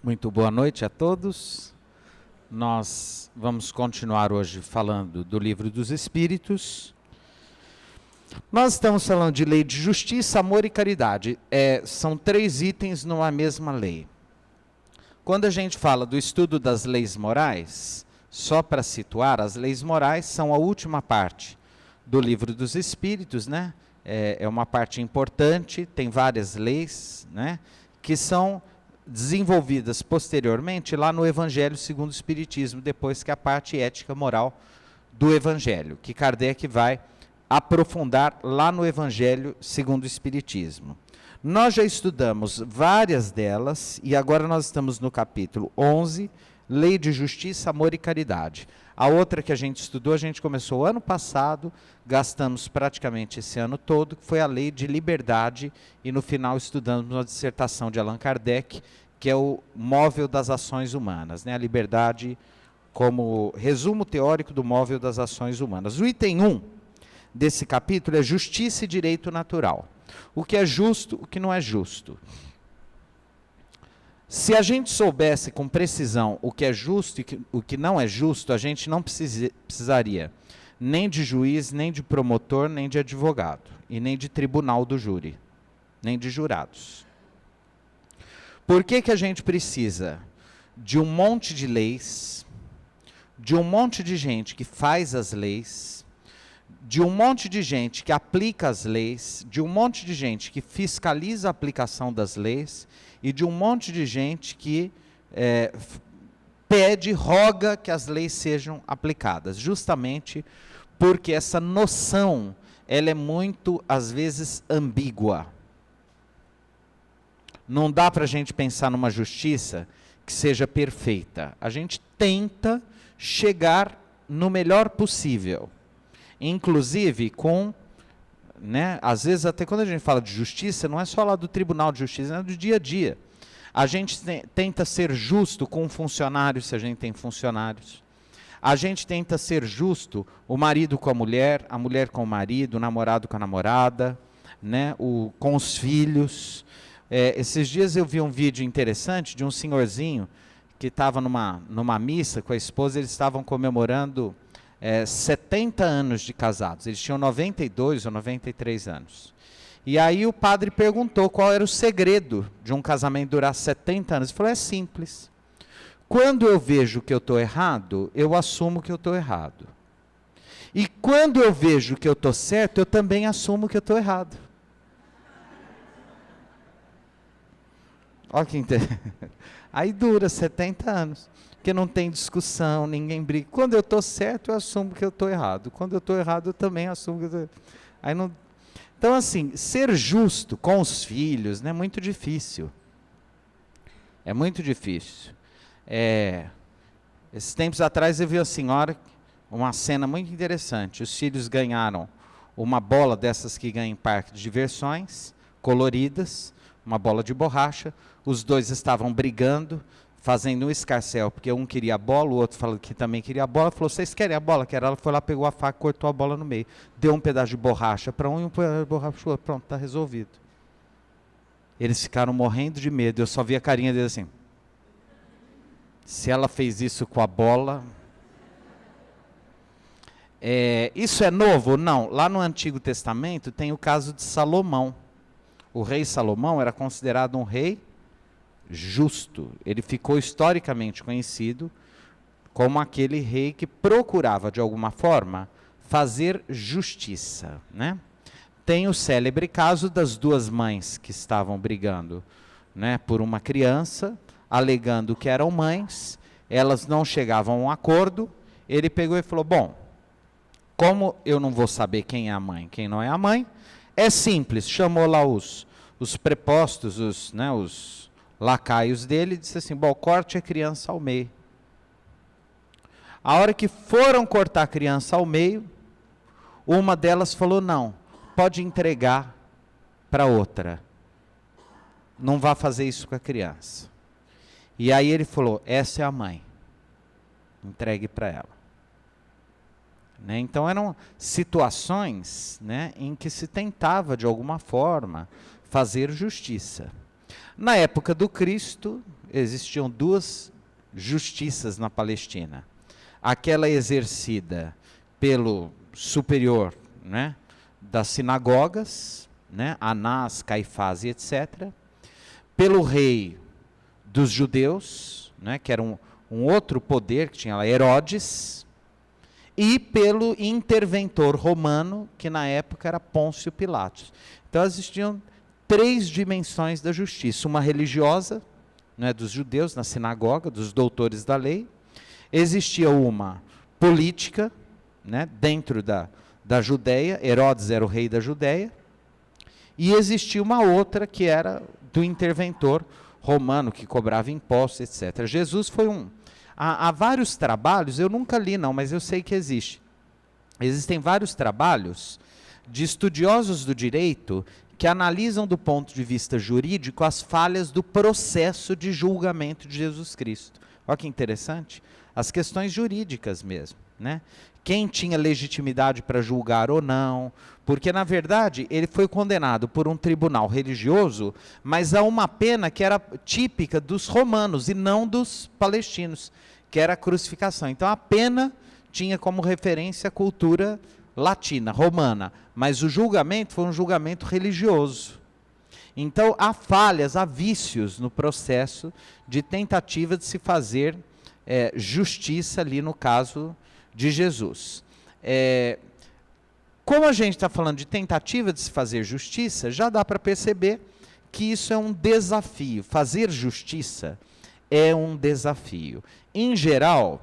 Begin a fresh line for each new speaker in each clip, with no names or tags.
Muito boa noite a todos. Nós vamos continuar hoje falando do Livro dos Espíritos. Nós estamos falando de lei de justiça, amor e caridade. São 3 itens numa mesma lei. Quando a gente fala do estudo das leis morais, só para situar, as leis morais são a última parte do Livro dos Espíritos, né? É uma parte importante, tem várias leis, né? Que são desenvolvidas posteriormente lá no Evangelho segundo o Espiritismo, depois que a parte ética moral do Evangelho, que Kardec vai aprofundar lá no Evangelho segundo o Espiritismo. Nós já estudamos várias delas e agora nós estamos no capítulo 11, Lei de Justiça, Amor e Caridade. A outra que a gente estudou, a gente começou ano passado, gastamos praticamente esse ano todo, que foi a Lei de Liberdade, e no final estudamos uma dissertação de Allan Kardec, que é o móvel das ações humanas, né? A liberdade como resumo teórico do móvel das ações humanas. O item 1 desse capítulo é justiça e direito natural. O que é justo, o que não é justo. Se a gente soubesse com precisão o que é justo e o que não é justo, a gente não precisaria nem de juiz, nem de promotor, nem de advogado, e nem de tribunal do júri, nem de jurados. Por que que a gente precisa de um monte de leis, de um monte de gente que faz as leis, de um monte de gente que aplica as leis, de um monte de gente que fiscaliza a aplicação das leis, e de um monte de gente que pede, roga que as leis sejam aplicadas, justamente porque essa noção, ela é muito, às vezes, ambígua. Não dá para a gente pensar numa justiça que seja perfeita. A gente tenta chegar no melhor possível, inclusive com... né? Às vezes, até quando a gente fala de justiça, não é só lá do Tribunal de Justiça, é do dia a dia. A gente tenta ser justo com funcionários, se a gente tem funcionários. A gente tenta ser justo, o marido com a mulher com o marido, o namorado com a namorada, né? Com os filhos. Esses dias eu vi um vídeo interessante de um senhorzinho que estava numa missa com a esposa, eles estavam comemorando 70 anos de casados, eles tinham 92 ou 93 anos. E aí o padre perguntou qual era o segredo de um casamento durar 70 anos. Ele falou, é simples. Quando eu vejo que eu estou errado, eu assumo que eu estou errado. E quando eu vejo que eu estou certo, eu também assumo que eu estou errado. Olha que interessante. Aí dura 70 anos. Porque não tem discussão, ninguém briga. Quando eu estou certo, eu assumo que eu estou errado. Quando eu estou errado, eu também assumo que eu estou errado. Aí não... Então, assim, ser justo com os filhos não é muito difícil. É muito difícil. Esses tempos atrás eu vi a senhora, uma cena muito interessante. Os filhos ganharam uma bola dessas que ganham em parque de diversões, coloridas, uma bola de borracha. Os dois estavam brigando, fazendo um escarcéu, porque um queria a bola, o outro falou que também queria a bola, falou, vocês querem a bola? Quero. Ela foi lá, pegou a faca, cortou a bola no meio, deu um pedaço de borracha para um e um pedaço de borracha para o outro, pronto, está resolvido. Eles ficaram morrendo de medo, eu só vi a carinha deles assim. Se ela fez isso com a bola... isso é novo? Não. Lá no Antigo Testamento tem o caso de Salomão. O rei Salomão era considerado um rei justo. Ele ficou historicamente conhecido como aquele rei que procurava, de alguma forma, fazer justiça, né? Tem o célebre caso das 2 mães que estavam brigando, né, por uma criança, alegando que eram mães, elas não chegavam a um acordo, ele pegou e falou, bom, como eu não vou saber quem é a mãe, quem não é a mãe, é simples, chamou lá os prepostos, os lacaios dele, e disse assim, bom, corte a criança ao meio. A hora que foram cortar a criança ao meio, uma delas falou, não, pode entregar para outra. Não vá fazer isso com a criança. E aí ele falou, essa é a mãe. Entregue para ela. Né? Então eram situações, né, em que se tentava, de alguma forma, fazer justiça. Na época do Cristo, existiam duas justiças na Palestina. Aquela exercida pelo superior, né, das sinagogas, né, Anás, Caifás e etc., pelo rei dos judeus, né, que era um outro poder que tinha lá, Herodes, e pelo interventor romano, que na época era Pôncio Pilatos. Então existiam três dimensões da justiça: uma religiosa, né, dos judeus, na sinagoga, dos doutores da lei; existia uma política, né, dentro da Judéia, Herodes era o rei da Judéia; e existia uma outra que era do interventor romano, que cobrava impostos, etc. Jesus foi há vários trabalhos, eu nunca li não, mas eu sei que existem vários trabalhos de estudiosos do direito que analisam do ponto de vista jurídico as falhas do processo de julgamento de Jesus Cristo. Olha que interessante, as questões jurídicas mesmo, né? Quem tinha legitimidade para julgar ou não, porque na verdade ele foi condenado por um tribunal religioso, mas a uma pena que era típica dos romanos e não dos palestinos, que era a crucificação. Então a pena tinha como referência a cultura latina, romana, mas o julgamento foi um julgamento religioso. Então há falhas, há vícios no processo de tentativa de se fazer justiça ali no caso de Jesus. Como a gente está falando de tentativa de se fazer justiça, já dá para perceber que isso é um desafio. Fazer justiça é um desafio. Em geral,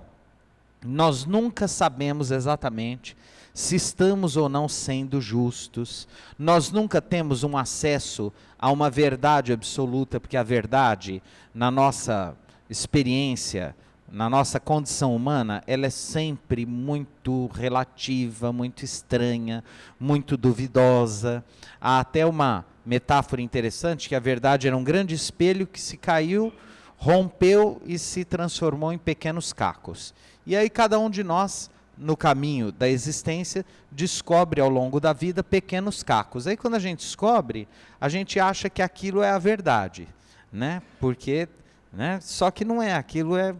nós nunca sabemos exatamente se estamos ou não sendo justos. Nós nunca temos um acesso a uma verdade absoluta, porque a verdade, na nossa experiência, na nossa condição humana, ela é sempre muito relativa, muito estranha, muito duvidosa. Há até uma metáfora interessante, que a verdade era um grande espelho que se caiu, rompeu e se transformou em pequenos cacos. E aí cada um de nós, no caminho da existência, descobre ao longo da vida pequenos cacos. Aí quando a gente descobre, a gente acha que aquilo é a verdade, né? Porque, né? Só que não é, aquilo é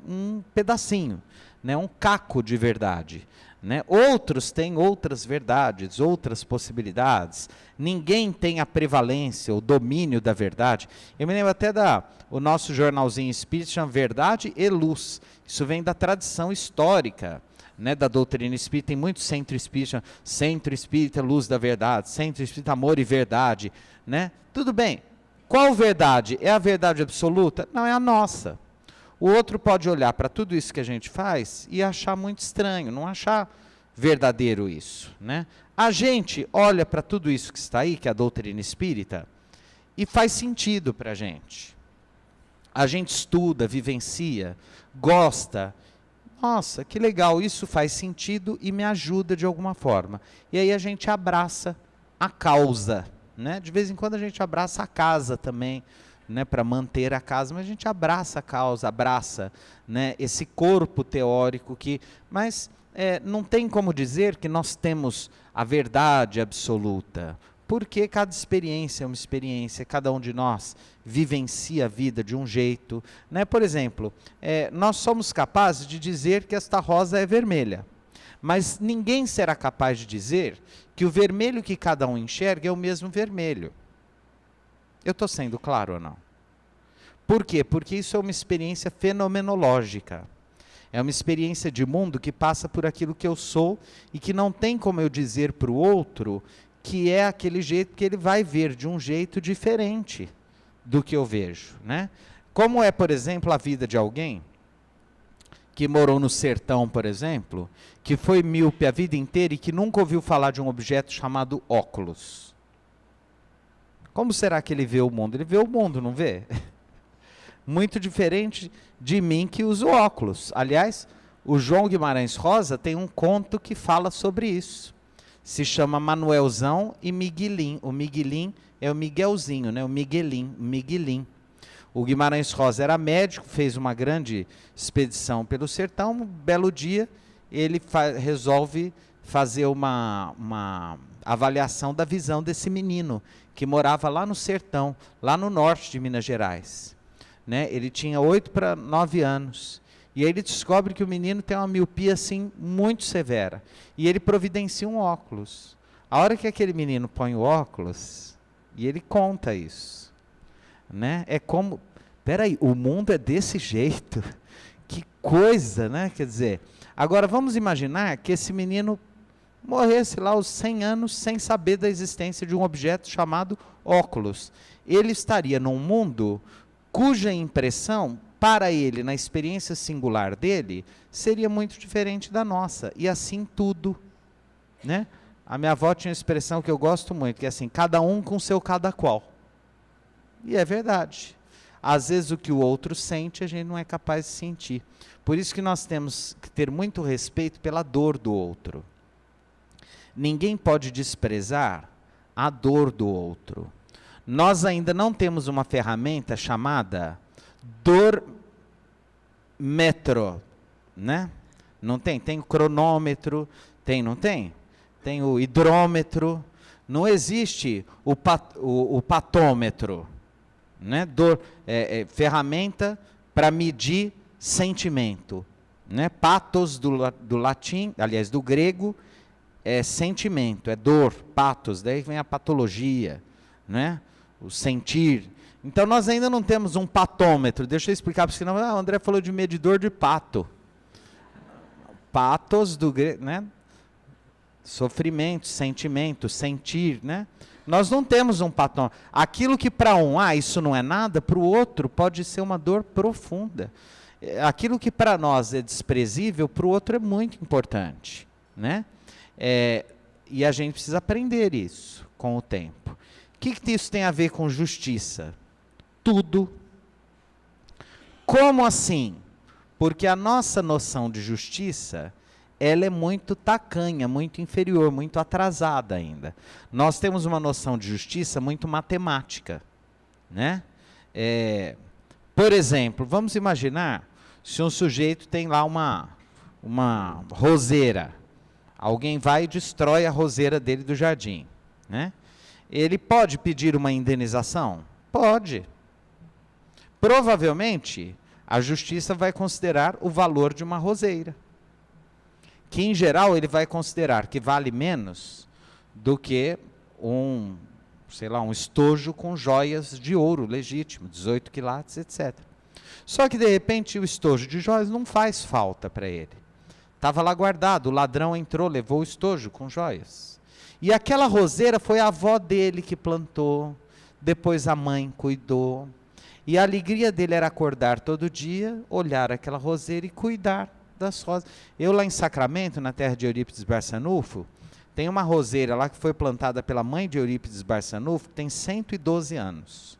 um pedacinho, né? Um caco de verdade, né? Outros têm outras verdades, outras possibilidades. Ninguém tem a prevalência, o domínio da verdade. Eu me lembro até o nosso jornalzinho espírita, chama Verdade e Luz. Isso vem da tradição histórica, né, da doutrina espírita. Tem muito centro espírita, Centro Espírita Luz da Verdade, Centro Espírita Amor e Verdade, né? Tudo bem. Qual verdade? É a verdade absoluta? Não, é a nossa. O outro pode olhar para tudo isso que a gente faz e achar muito estranho, não achar verdadeiro isso, né? A gente olha para tudo isso que está aí, que é a doutrina espírita, e faz sentido para a gente. A gente estuda, vivencia, gosta. Nossa, que legal, isso faz sentido e me ajuda de alguma forma. E aí a gente abraça a causa, né? De vez em quando a gente abraça a casa também, né, para manter a casa, mas a gente abraça a causa, abraça, né, esse corpo teórico que, mas não tem como dizer que nós temos a verdade absoluta, porque cada experiência é uma experiência, cada um de nós vivencia a vida de um jeito, né? Por exemplo, nós somos capazes de dizer que esta rosa é vermelha, mas ninguém será capaz de dizer que o vermelho que cada um enxerga é o mesmo vermelho. Eu estou sendo claro ou não? Por quê? Porque isso é uma experiência fenomenológica. É uma experiência de mundo que passa por aquilo que eu sou e que não tem como eu dizer para o outro que é aquele jeito, que ele vai ver de um jeito diferente do que eu vejo, né? Como é, por exemplo, a vida de alguém que morou no sertão, por exemplo, que foi míope a vida inteira e que nunca ouviu falar de um objeto chamado óculos. Como será que ele vê o mundo? Ele vê o mundo, não vê? Muito diferente de mim que uso óculos. Aliás, o João Guimarães Rosa tem um conto que fala sobre isso. Se chama Manuelzão e Miguelim. O Miguelim é o Miguelzinho, né? O Miguelim. O Guimarães Rosa era médico, fez uma grande expedição pelo sertão. Um belo dia, ele resolve fazer uma avaliação da visão desse menino, que morava lá no sertão, lá no norte de Minas Gerais. Né? Ele tinha 8 para 9 anos. E aí ele descobre que o menino tem uma miopia assim, muito severa. E ele providencia um óculos. A hora que aquele menino põe o óculos, e ele conta isso. Né? É como, peraí, o mundo é desse jeito? Que coisa, né? Quer dizer, agora vamos imaginar que esse menino morresse lá aos 100 anos sem saber da existência de um objeto chamado óculos. Ele estaria num mundo cuja impressão, para ele, na experiência singular dele, seria muito diferente da nossa. E assim tudo. Né? A minha avó tinha uma expressão que eu gosto muito, que é assim, cada um com seu cada qual. E é verdade. Às vezes o que o outro sente, a gente não é capaz de sentir. Por isso que nós temos que ter muito respeito pela dor do outro. Ninguém pode desprezar a dor do outro. Nós ainda não temos uma ferramenta chamada dormetro, né? Não tem? Tem o cronômetro, não tem? Tem o hidrômetro, não existe o patômetro, né? Ferramenta para medir sentimento, né? Pathos do latim, aliás, do grego, é sentimento, é dor, pathos, daí vem a patologia, né? O sentir. Então nós ainda não temos um patômetro. Deixa eu explicar, porque senão o André falou de medidor de pato. Pathos do grego, né? Sofrimento, sentimento, sentir, né? Nós não temos um patômetro. Aquilo que para um, isso não é nada, para o outro pode ser uma dor profunda. Aquilo que para nós é desprezível, para o outro é muito importante, né? E a gente precisa aprender isso com o tempo. O que isso tem a ver com justiça? Tudo. Como assim? Porque a nossa noção de justiça, ela é muito tacanha, muito inferior, muito atrasada ainda. Nós temos uma noção de justiça muito matemática, né? Por exemplo, vamos imaginar se um sujeito tem lá uma roseira. Alguém vai e destrói a roseira dele do jardim, né? Ele pode pedir uma indenização? Pode. Provavelmente, a justiça vai considerar o valor de uma roseira, que em geral ele vai considerar que vale menos do que um estojo com joias de ouro legítimo, 18 quilates, etc. Só que de repente o estojo de joias não faz falta para ele. Estava lá guardado, o ladrão entrou, levou o estojo com joias. E aquela roseira foi a avó dele que plantou, depois a mãe cuidou. E a alegria dele era acordar todo dia, olhar aquela roseira e cuidar das rosas. Eu lá em Sacramento, na terra de Eurípides Barçanufo, tem uma roseira lá que foi plantada pela mãe de Eurípides Barçanufo, que tem 112 anos.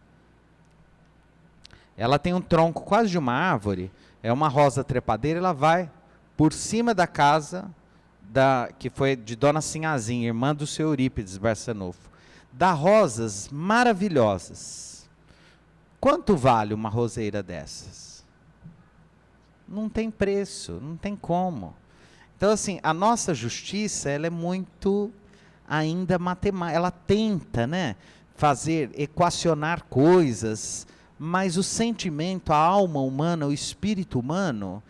Ela tem um tronco quase de uma árvore, é uma rosa trepadeira, ela vai por cima da casa que foi de Dona Sinhazinha, irmã do seu Eurípides Barçanufo. Dá rosas maravilhosas. Quanto vale uma roseira dessas? Não tem preço, não tem como. Então, assim, a nossa justiça, ela é muito ainda matemática. Ela tenta, né, equacionar coisas, mas o sentimento, a alma humana, o espírito humano,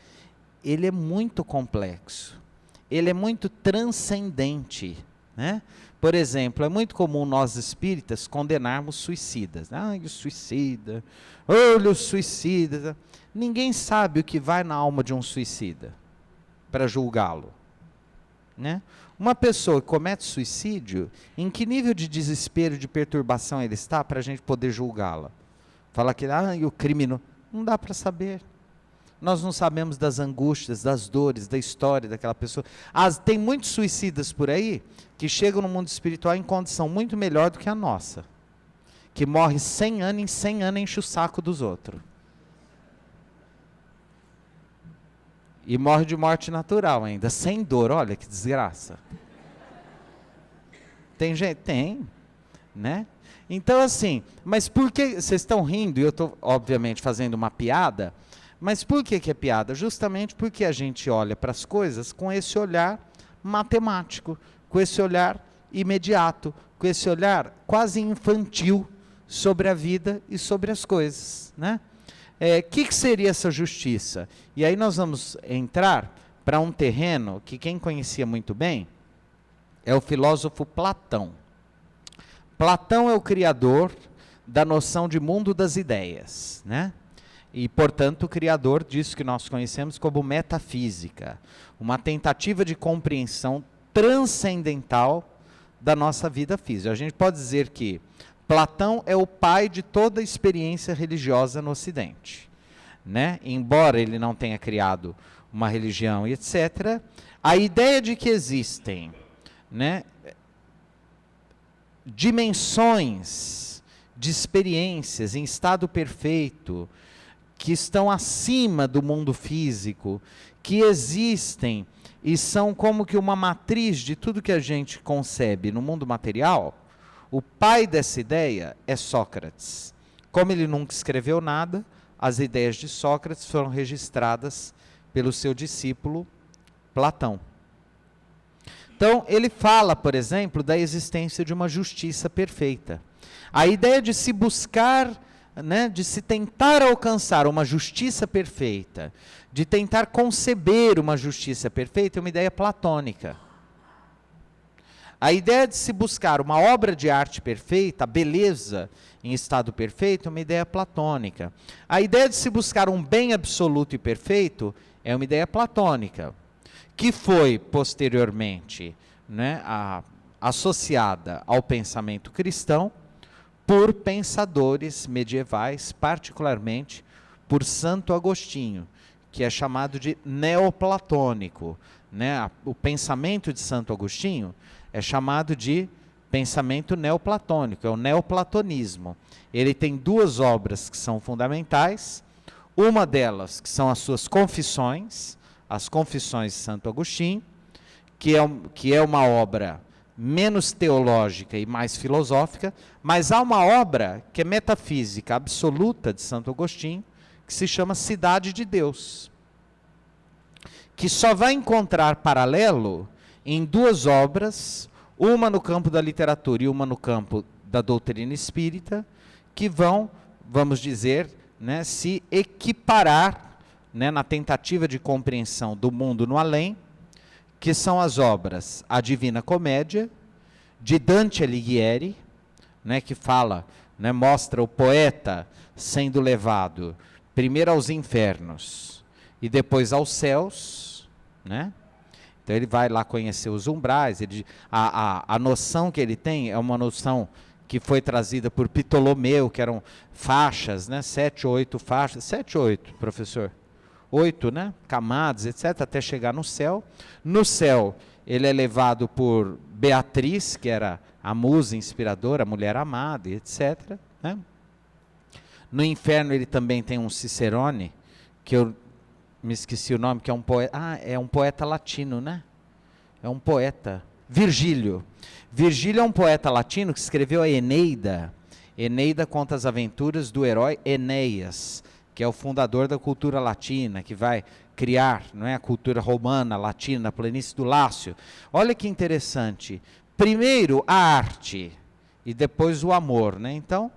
ele é muito complexo. Ele é muito transcendente, né? Por exemplo, é muito comum nós espíritas condenarmos suicidas. O suicida, olha o suicida. Ninguém sabe o que vai na alma de um suicida para julgá-lo, né? Uma pessoa que comete suicídio, em que nível de desespero, de perturbação ele está para a gente poder julgá-la? Fala que o criminoso, não dá para saber. Nós não sabemos das angústias, das dores, da história daquela pessoa. Tem muitos suicidas por aí que chegam no mundo espiritual em condição muito melhor do que a nossa. Que morre 100 anos, em 100 anos enche o saco dos outros. E morre de morte natural ainda, sem dor. Olha que desgraça. Tem gente? Tem, né? Então assim, mas por que vocês estão rindo? E eu estou, obviamente, fazendo uma piada. Mas por que é piada? Justamente porque a gente olha para as coisas com esse olhar matemático, com esse olhar imediato, com esse olhar quase infantil sobre a vida e sobre as coisas, né? Que seria essa justiça? E aí nós vamos entrar para um terreno que quem conhecia muito bem é o filósofo Platão. Platão é o criador da noção de mundo das ideias, né? E, portanto, o criador disso que nós conhecemos como metafísica, uma tentativa de compreensão transcendental da nossa vida física. A gente pode dizer que Platão é o pai de toda a experiência religiosa no Ocidente, né? Embora ele não tenha criado uma religião e etc., a ideia de que existem, né, dimensões de experiências em estado perfeito, que estão acima do mundo físico, que existem e são como que uma matriz de tudo que a gente concebe no mundo material, o pai dessa ideia é Sócrates. Como ele nunca escreveu nada, as ideias de Sócrates foram registradas pelo seu discípulo Platão. Então, ele fala, por exemplo, da existência de uma justiça perfeita. A ideia de se buscar, né, de se tentar alcançar uma justiça perfeita, de tentar conceber uma justiça perfeita, é uma ideia platônica. A ideia de se buscar uma obra de arte perfeita, a beleza em estado perfeito, é uma ideia platônica. A ideia de se buscar um bem absoluto e perfeito é uma ideia platônica, que foi posteriormente, né, associada ao pensamento cristão por pensadores medievais, particularmente por Santo Agostinho, que é chamado de neoplatônico, né? O pensamento de Santo Agostinho é chamado de pensamento neoplatônico, é o neoplatonismo. Ele tem duas obras que são fundamentais, uma delas que são as suas confissões, as Confissões de Santo Agostinho, que é uma obra menos teológica e mais filosófica, mas há uma obra que é metafísica absoluta de Santo Agostinho, que se chama Cidade de Deus, que só vai encontrar paralelo em duas obras, uma no campo da literatura e uma no campo da doutrina espírita, que vão, vamos dizer, né, se equiparar, né, na tentativa de compreensão do mundo no além, que são as obras A Divina Comédia, de Dante Alighieri, né, que fala, né, mostra o poeta sendo levado primeiro aos infernos e depois aos céus, né? Então ele vai lá conhecer os umbrais, a noção que ele tem é uma noção que foi trazida por Ptolomeu, que eram faixas, né, 7 ou 8 faixas, 7 ou 8, professor? 8, né, camadas, etc., até chegar no céu. No céu, ele é levado por Beatriz, que era a musa inspiradora, a mulher amada, etc., né? No inferno ele também tem um Cicerone, que eu me esqueci o nome, que é um poeta, é um poeta latino, né? É um poeta, Virgílio. Virgílio é um poeta latino que escreveu a Eneida. Eneida conta as aventuras do herói Enéas, que é o fundador da cultura latina, que vai criar, não é, a cultura romana, latina, na planície do Lácio. Olha que interessante. Primeiro a arte e depois o amor, né? Então,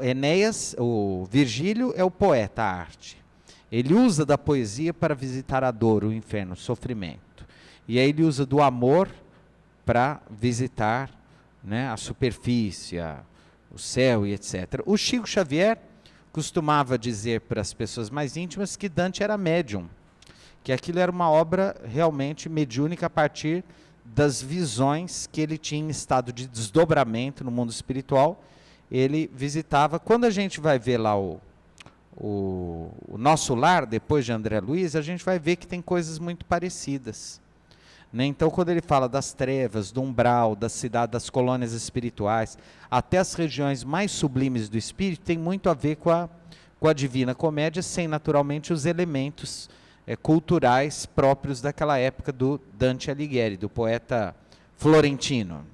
Enéas, o Virgílio é o poeta, a arte. Ele usa da poesia para visitar a dor, o inferno, o sofrimento. E aí ele usa do amor para visitar, né, a superfície, o céu e etc. O Chico Xavier costumava dizer para as pessoas mais íntimas que Dante era médium, que aquilo era uma obra realmente mediúnica a partir das visões que ele tinha em estado de desdobramento no mundo espiritual. Ele visitava, quando a gente vai ver lá o Nosso Lar, depois de André Luiz, a gente vai ver que tem coisas muito parecidas, né? Então, quando ele fala das trevas, do umbral, da cidade, das colônias espirituais, até as regiões mais sublimes do espírito, tem muito a ver com a Divina Comédia, sem naturalmente os elementos culturais próprios daquela época do Dante Alighieri, do poeta florentino.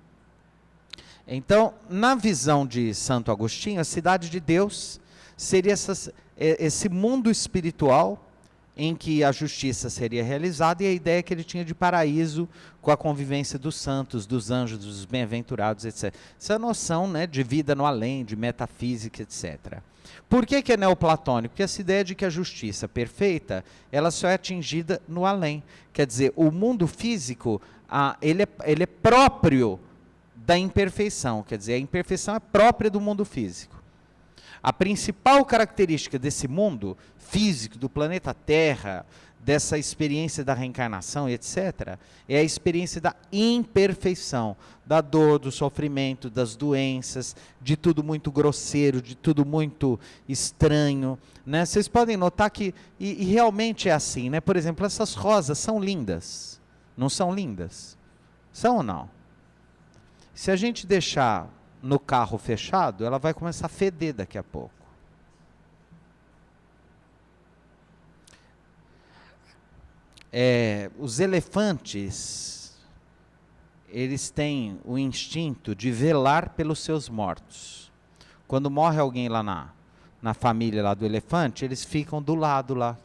Então, na visão de Santo Agostinho, a Cidade de Deus seria esse mundo espiritual em que a justiça seria realizada, e a ideia que ele tinha de paraíso com a convivência dos santos, dos anjos, dos bem-aventurados, etc. Essa noção, né, de vida no além, de metafísica, etc. Por que é neoplatônico? Porque essa ideia de que a justiça perfeita, ela só é atingida no além. Quer dizer, o mundo físico, ele é próprio da imperfeição, quer dizer, a imperfeição é própria do mundo físico. A principal característica desse mundo físico, do planeta Terra, dessa experiência da reencarnação, etc., é a experiência da imperfeição, da dor, do sofrimento, das doenças, de tudo muito grosseiro, de tudo muito estranho, né? Vocês podem notar que, e realmente é assim, né? Por exemplo, essas rosas são lindas, não são lindas? São ou não? Se a gente deixar no carro fechado, ela vai começar a feder daqui a pouco. Os elefantes, eles têm o instinto de velar pelos seus mortos. Quando morre alguém lá na família lá do elefante, eles ficam do lado lá,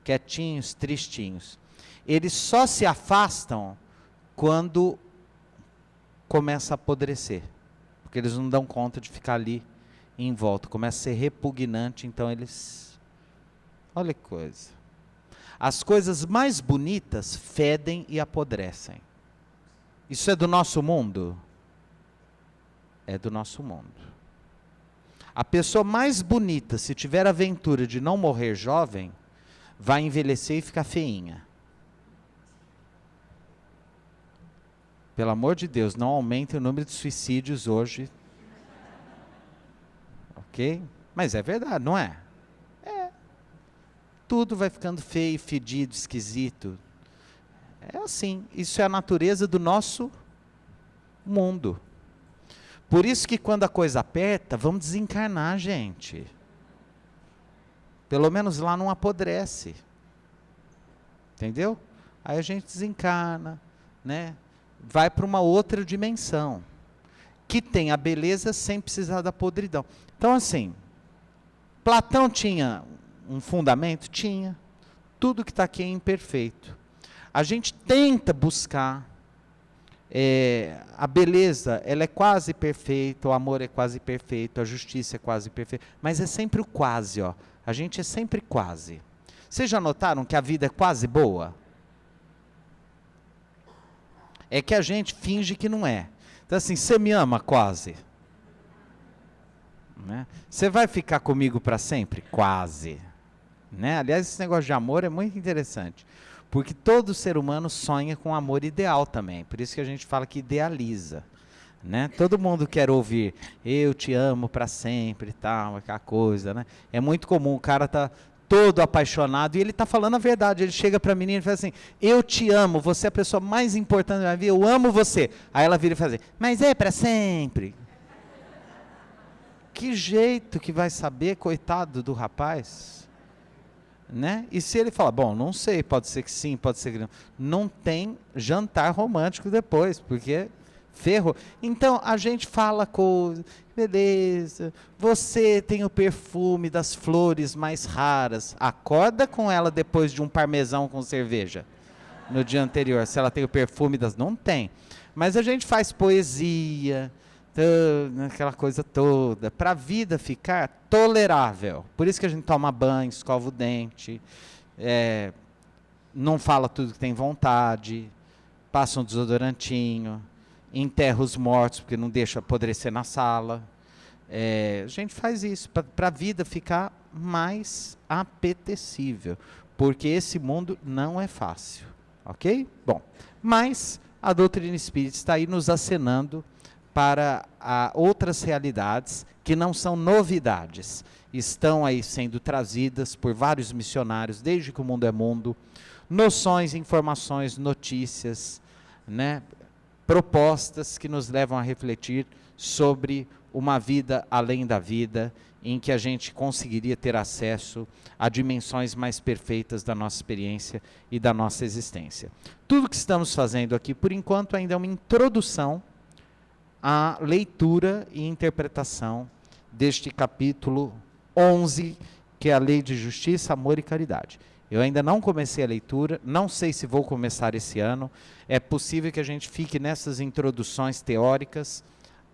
quietinhos, tristinhos. Eles só se afastam quando começa a apodrecer, porque eles não dão conta de ficar ali em volta, começa a ser repugnante, então eles... Olha que coisa. As coisas mais bonitas fedem e apodrecem. Isso é do nosso mundo? É do nosso mundo. A pessoa mais bonita, se tiver a aventura de não morrer jovem, vai envelhecer e ficar feinha. Pelo amor de Deus, não aumente o número de suicídios hoje. Ok? Mas é verdade, não é? É. Tudo vai ficando feio, fedido, esquisito. É assim. Isso é a natureza do nosso mundo. Por isso que quando a coisa aperta, vamos desencarnar, gente. Pelo menos lá não apodrece. Entendeu? Aí a gente desencarna, né? Vai para uma outra dimensão, que tem a beleza sem precisar da podridão. Então, assim, Platão tinha um fundamento? Tinha. Tudo que está aqui é imperfeito. A gente tenta buscar a beleza, ela é quase perfeita, o amor é quase perfeito, a justiça é quase perfeita, mas é sempre o quase, ó. A gente é sempre quase. Vocês já notaram que a vida é quase boa? É que a gente finge que não é. Então assim, você me ama quase? Né? Você vai ficar comigo para sempre? Quase. Né? Aliás, esse negócio de amor é muito interessante. Porque todo ser humano sonha com amor ideal também. Por isso que a gente fala que idealiza. Né? Todo mundo quer ouvir, eu te amo para sempre e tal, aquela coisa. Né? É muito comum, o cara tá todo apaixonado, e ele está falando a verdade. Ele chega para a menina e fala assim, eu te amo, você é a pessoa mais importante da minha vida, eu amo você. Aí ela vira e fala assim, mas é para sempre. Que jeito que vai saber, coitado do rapaz? Né? E se ele fala, bom, não sei, pode ser que sim, pode ser que não. Não tem jantar romântico depois, porque ferrou. Então, a gente fala coisa, beleza, você tem o perfume das flores mais raras, acorda com ela depois de um parmesão com cerveja, no dia anterior, se ela tem o perfume das... Não tem. Mas a gente faz poesia, aquela coisa toda, para a vida ficar tolerável. Por isso que a gente toma banho, escova o dente, não fala tudo que tem vontade, passa um desodorantinho, enterra os mortos, porque não deixa apodrecer na sala. A gente faz isso, para a vida ficar mais apetecível, porque esse mundo não é fácil, ok? Bom, mas a doutrina espírita está aí nos acenando para outras realidades que não são novidades, estão aí sendo trazidas por vários missionários, desde que o mundo é mundo, noções, informações, notícias, né? Propostas que nos levam a refletir sobre uma vida além da vida, em que a gente conseguiria ter acesso a dimensões mais perfeitas da nossa experiência e da nossa existência. Tudo que estamos fazendo aqui, por enquanto, ainda é uma introdução à leitura e interpretação deste capítulo 11, que é a Lei de Justiça, Amor e Caridade. Eu ainda não comecei a leitura, não sei se vou começar esse ano. É possível que a gente fique nessas introduções teóricas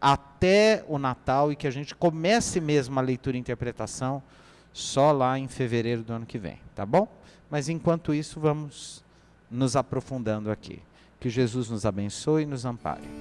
até o Natal e que a gente comece mesmo a leitura e interpretação só lá em fevereiro do ano que vem, tá bom? Mas enquanto isso, vamos nos aprofundando aqui. Que Jesus nos abençoe e nos ampare.